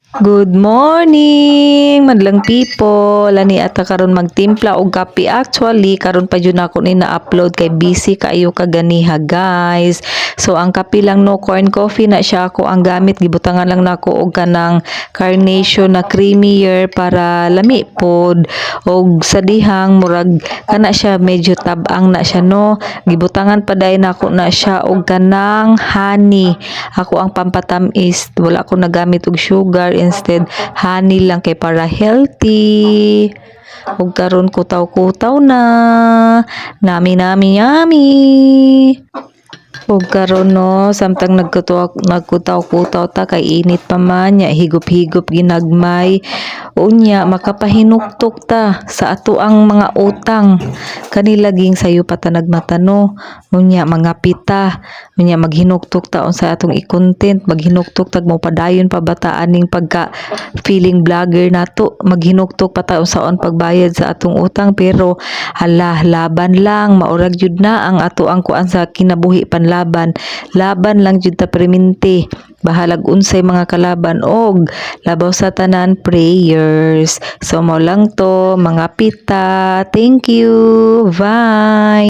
Good morning, madlang people. Lani ata karon magtimpla og kape. Actually, karon pa jud ako ni na-upload kay busy kaayo kaganiha, guys. So ang kape lang no corn coffee na siya ako ang gamit. Gibutangan lang nako og kanang carnation na creamier para lami pod. Og sa dihang murag kana siya medyo tab-ang na siya no. Gibutangan pa dai nako na siya og kanang honey. Ako ang pampatamis, wala ako nagamit og sugar, instead honey lang kay para healthy. Ug karon kutaw-kutaw na. Nami nami yummy. Ug karon no, samtang nagkutaw-kutaw ta kay init pa man nya higop-higop ginagmay. Unya makapahinuktok ta sa ato ang mga utang. Kanila ging sayo pa ta nagmatano. Unya mga pita. Unya maghinuktok ta unsa atong i-content, maghinuktok tag mo padayon pa bataan ning pagka feeling vlogger nato. Maghinuktok pa ta unsaon pagbayad sa atong utang pero hala laban lang maurag jud na ang ato ang kuan sa kinabuhi panlaban. Laban lang jud ta perminti. Bahalag unsay mga kalaban og labaw sa tanan prayers. So mo lang to mga pita. Thank you. Bye.